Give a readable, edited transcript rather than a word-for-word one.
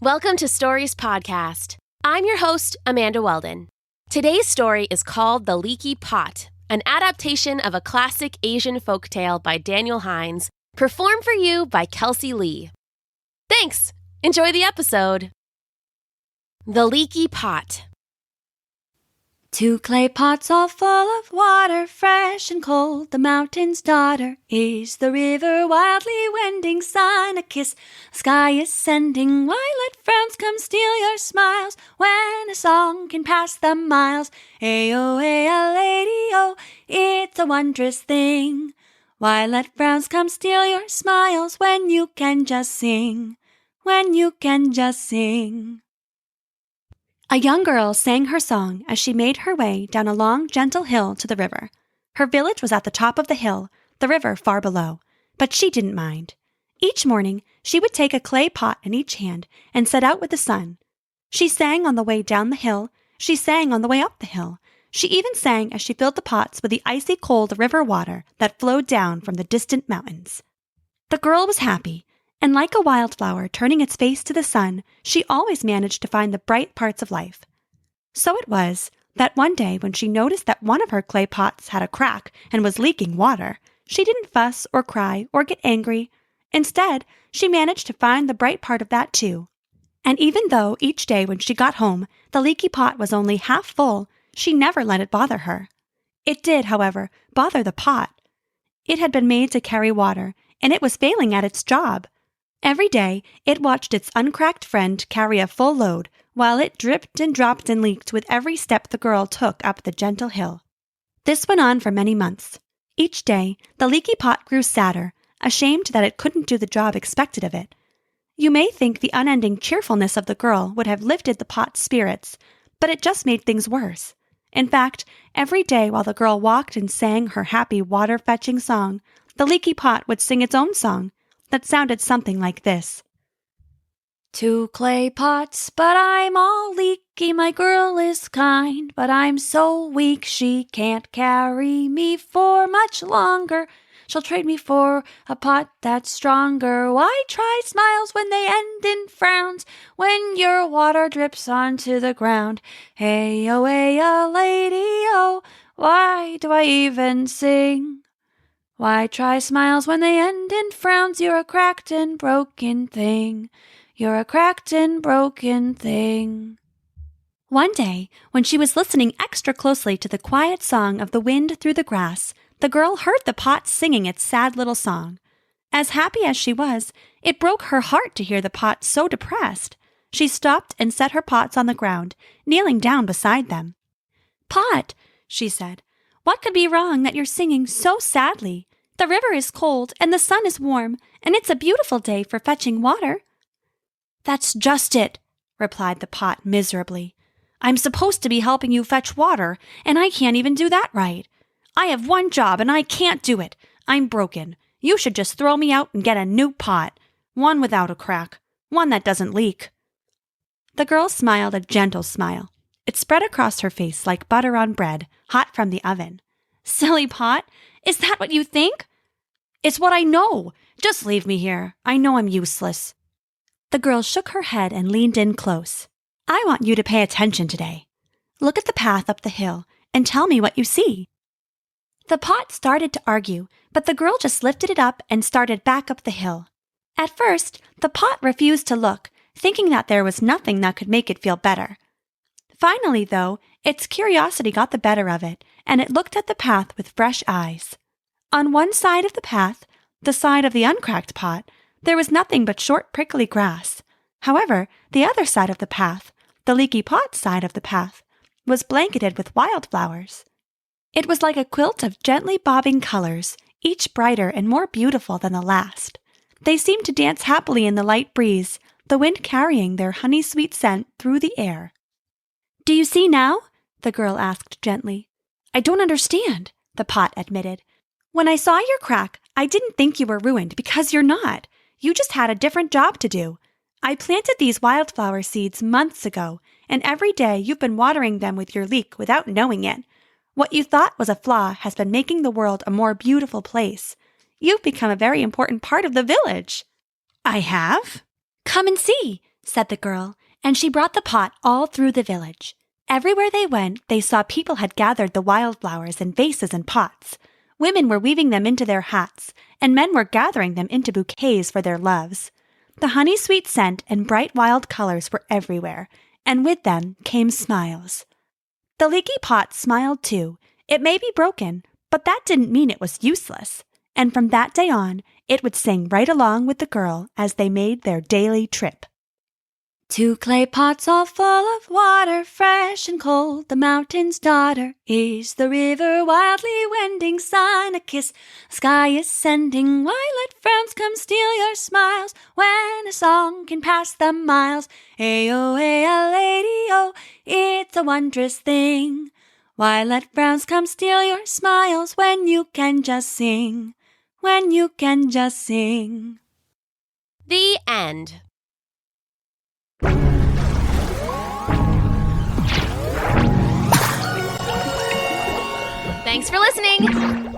Welcome to Stories Podcast. I'm your host, Amanda Weldin. Today's story is called The Leaky Pot, an adaptation of a classic Asian folktale by Daniel Hinds, performed for you by Kelsie Lee. Thanks! Enjoy the episode. The Leaky Pot. 2 clay pots all full of water, fresh and cold, the mountain's daughter is the river, wildly wending, sun a kiss, the sky is sending, violet frowns come steal your smiles, when a song can pass the miles, hey-oh, lady-oh, it's a wondrous thing, violet frowns come steal your smiles, when you can just sing, when you can just sing. A young girl sang her song as she made her way down a long, gentle hill to the river. Her village was at the top of the hill, the river far below, but she didn't mind. Each morning, she would take a clay pot in each hand and set out with the sun. She sang on the way down the hill, she sang on the way up the hill. She even sang as she filled the pots with the icy cold river water that flowed down from the distant mountains. The girl was happy. And like a wildflower turning its face to the sun, she always managed to find the bright parts of life. So it was that one day when she noticed that one of her clay pots had a crack and was leaking water, she didn't fuss or cry or get angry. Instead, she managed to find the bright part of that too. And even though each day when she got home, the leaky pot was only half full, she never let it bother her. It did, however, bother the pot. It had been made to carry water, and it was failing at its job. Every day, it watched its uncracked friend carry a full load, while it dripped and dropped and leaked with every step the girl took up the gentle hill. This went on for many months. Each day, the leaky pot grew sadder, ashamed that it couldn't do the job expected of it. You may think the unending cheerfulness of the girl would have lifted the pot's spirits, but it just made things worse. In fact, every day while the girl walked and sang her happy water-fetching song, the leaky pot would sing its own song, that sounded something like this. 2 clay pots, but I'm all leaky, my girl is kind, but I'm so weak she can't carry me for much longer. She'll trade me for a pot that's stronger. Why try smiles when they end in frowns, when your water drips onto the ground? Hey-oh, lady-oh, why do I even sing? Why try smiles when they end in frowns? You're a cracked and broken thing. You're a cracked and broken thing. One day, when she was listening extra closely to the quiet song of the wind through the grass, the girl heard the pot singing its sad little song. As happy as she was, it broke her heart to hear the pot so depressed. She stopped and set her pots on the ground, kneeling down beside them. "Pot," she said, "what could be wrong that you're singing so sadly? The river is cold and the sun is warm, and it's a beautiful day for fetching water." "That's just it," replied the pot miserably. "I'm supposed to be helping you fetch water, and I can't even do that right. I have one job and I can't do it. I'm broken. You should just throw me out and get a new pot, one without a crack, one that doesn't leak." The girl smiled a gentle smile. It spread across her face like butter on bread, hot from the oven. "Silly pot, is that what you think?" "It's what I know. Just leave me here. I know I'm useless." The girl shook her head and leaned in close. "I want you to pay attention today. Look at the path up the hill and tell me what you see." The pot started to argue, but the girl just lifted it up and started back up the hill. At first, the pot refused to look, thinking that there was nothing that could make it feel better. Finally, though, its curiosity got the better of it, and it looked at the path with fresh eyes. On one side of the path, the side of the uncracked pot, there was nothing but short prickly grass. However, the other side of the path, the leaky pot side of the path, was blanketed with wildflowers. It was like a quilt of gently bobbing colors, each brighter and more beautiful than the last. They seemed to dance happily in the light breeze, the wind carrying their honey-sweet scent through the air. "Do you see now?" the girl asked gently. "I don't understand," the pot admitted. "When I saw your crack, I didn't think you were ruined because you're not. You just had a different job to do. I planted these wildflower seeds months ago, and every day you've been watering them with your leek without knowing it. What you thought was a flaw has been making the world a more beautiful place. You've become a very important part of the village." "I have?" "Come and see," said the girl, and she brought the pot all through the village. Everywhere they went, they saw people had gathered the wildflowers in vases and pots. Women were weaving them into their hats, and men were gathering them into bouquets for their loves. The honey-sweet scent and bright wild colors were everywhere, and with them came smiles. The leaky pot smiled too. It may be broken, but that didn't mean it was useless. And from that day on, it would sing right along with the girl as they made their daily trip. 2 clay pots all full of water, fresh and cold, the mountain's daughter is the river, wildly wending, sign a kiss, the sky is sending, violet frowns come steal your smiles, when a song can pass the miles, hey-oh, hey-a-lady-oh, it's a wondrous thing, violet frowns come steal your smiles, when you can just sing, when you can just sing. The end. Thanks for listening.